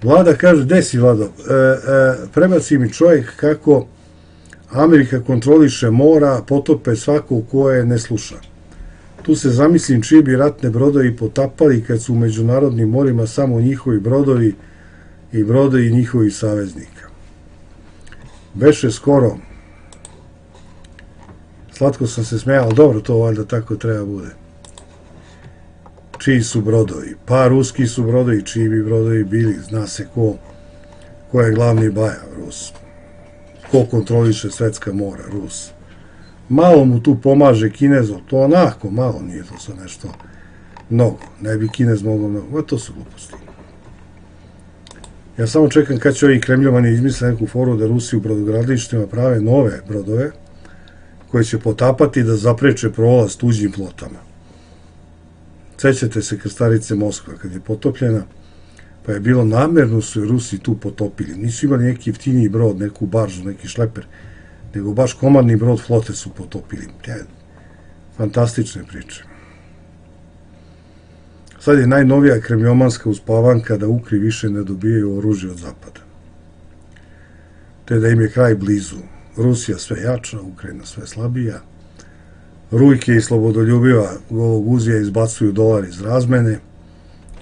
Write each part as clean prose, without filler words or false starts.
Vlada kaže, gde si Vlado? Prebaci mi čovjek kako Amerika kontroliše mora, potope svako koje ne sluša. Tu se zamislim čiji bi ratne brodovi potapali kad su u međunarodnim morima samo njihovi brodovi i brodovi njihovih saveznika. Beše skoro, slatko sam se smejao, dobro, to valjda tako treba bude. Čiji su brodovi? Pa ruski su brodovi, čiji bi brodovi bili, zna se ko je glavni baja, Rus. Ko kontroliše svetska mora, Rus. Malo mu tu pomaže Kinezov, to onako, malo, nije to sad nešto mnogo, ne bi Kinez mogao mnogo, to su gluposti. Ja samo čekam kad će ovi kremljovani izmisle neku foru da Rusi u brodogradilištima prave nove brodove koje će potapati da zapreče prolaz tuđim flotama. Sećate se Krstarice Moskva kad je potopljena, pa je bilo namerno su je Rusi tu potopili. Nisu imali neki jeftiniji brod, neku baržu, neki šleper, nego baš komandni brod flote su potopili. Fantastične priče. Sad je najnovija kremljomanska uspavanka da Ukri više ne dobijaju oružje od zapada. Te da im je kraj blizu. Rusija sve jača, Ukrajina sve slabija. Rujke i slobodoljubiva Gologuzija izbacuju dolar iz razmene,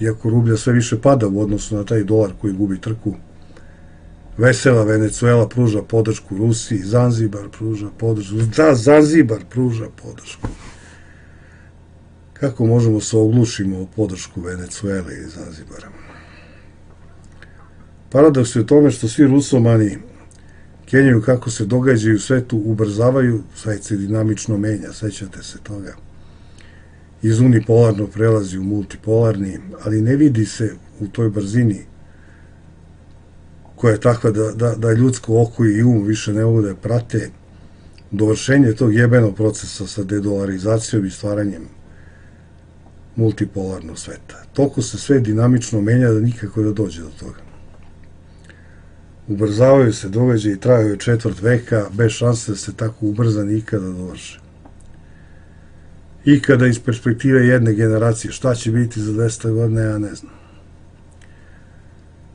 iako rublja sve više pada u odnosu na taj dolar koji gubi trku. Vesela Venecuela pruža podršku Rusiji, Zanzibar pruža podršku, da, Zanzibar pruža podršku. Kako možemo se oglušimo o podršku Venecuele i Zanzibara? Paradoks je u tome što svi Rusomani kenjaju kako se događaju u svetu, ubrzavaju, svet se dinamično menja, sećate se toga. Iz unipolarnog prelazi u multipolarni, ali ne vidi se u toj brzini koja je takva da ljudsko oko i um više ne mogu da prate dovršenje tog jebenog procesa sa dedolarizacijom i stvaranjem multipolarnog sveta. Toliko se sve dinamično menja da nikako da dođe do toga. Ubrzavaju se događaji i traju četvrt veka, bez šanse da se tako ubrza nikada dovrše. Ikada iz perspektive jedne generacije, šta će biti za 200 godina, ja ne znam.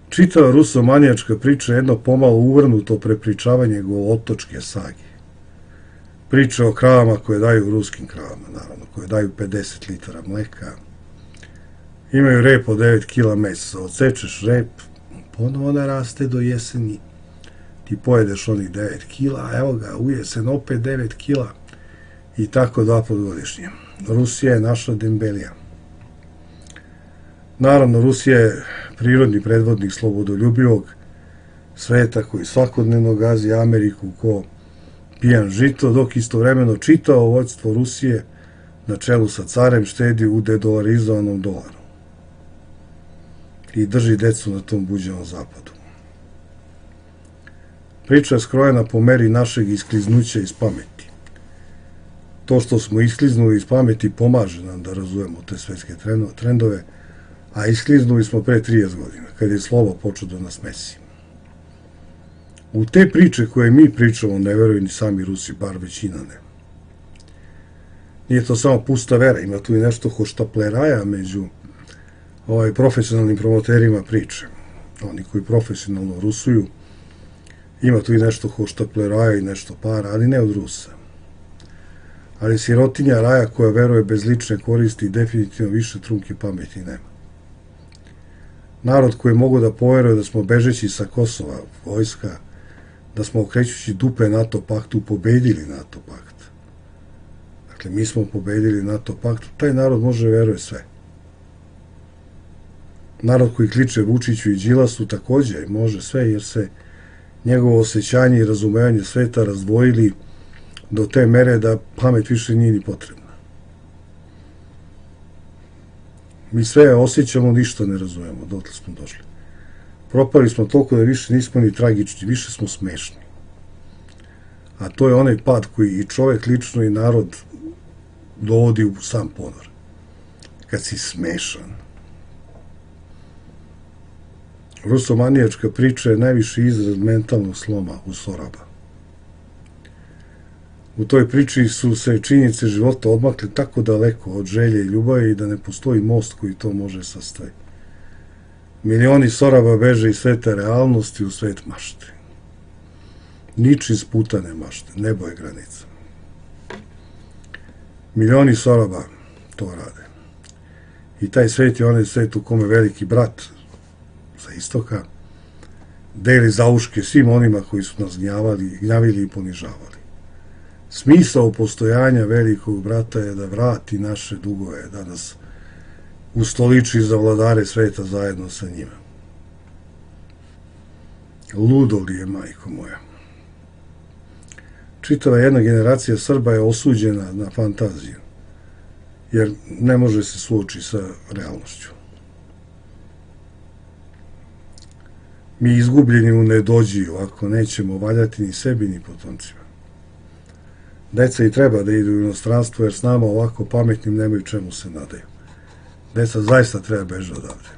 Čitava rusomanijačka priča je jedno pomalo uvrnuto prepričavanje golotočke sage. Priča o kravama koje daju ruskim kravama, naravno, koje daju 50 litara mleka. Imaju rep od 9 kila mesa. Odsečeš rep, ponovo naraste do jeseni. Ti pojedeš onih 9 kila, a evo ga, u jesen opet 9 kila i tako 2 puta godišnje. Rusija je naša dembelija. Naravno, Rusija je prirodni predvodnik slobodoljubivog sveta koji svakodnevno gazi Ameriku ko pijan žito, dok istovremeno čitavo vođstvo Rusije na čelu sa carem štedi u dedolarizovanom dolaru i drži decu na tom buđevom zapadu. Priča je skrojena po meri našeg iskliznuća iz pameti. To što smo iskliznuli iz pameti pomaže nam da razumemo te svetske trendove, a iskliznuli smo pre 30 godina, kad je slovo počeo da nas mesi. U te priče koje mi pričamo ne veruju ni sami Rusi, bar većina ne. Nije to samo pusta vera, ima tu i nešto hoštapleraja među profesionalnim promoterima priče. Oni koji profesionalno rusuju, ima tu i nešto hoštapleraja i nešto para, ali ne od Rusa. Ali sirotinja raja koja veruje bez lične koristi definitivno više trunke pameti nema. Narod koji mogu da poveruje da smo bežeći sa Kosova, vojska, da smo okrećući dupe NATO paktu pobedili NATO pakt. Dakle, mi smo pobedili NATO paktu, taj narod može veruje sve. Narod koji kliče Vučiću i Đilasu takođe može sve, jer se njegovo osjećanje i razumevanje sveta razdvojili do te mere da pamet više nije ni potrebna. Mi sve osjećamo, ništa ne razumemo, dotle smo došli. Propali smo toliko da više nismo ni tragični, više smo smešni. A to je onaj pad koji i čovek lično i narod dovodi u sam ponor. Kad si smešan. Rusomanijačka priča je najviši izraz mentalnog sloma u Soraba. U toj priči su se činjenice života odmakle tako daleko od želje i ljubavi da ne postoji most koji to može sastaviti. Milioni Soraba beže iz sveta realnosti u svet mašte. Niči sputane mašte, nebo je granica. Milioni Soraba to rade. I taj svet je onaj svet u kome veliki brat sa istoka deli zauške svim onima koji su nas gnjavili i ponižavali. Smisao postojanja velikog brata je da vrati naše dugove, da nas ustoliči za vladare sveta zajedno sa njima. Ludo li je, majko moja? Čitava jedna generacija Srba je osuđena na fantaziju, jer ne može se suočiti sa realnošću. Mi izgubljeni u nedođiju, ako nećemo valjati ni sebi ni potomcima. Deca i treba da idu u inostranstvo, jer s nama ovako pametnim nemaju čemu se nadaju. Deca zaista treba beže odavde.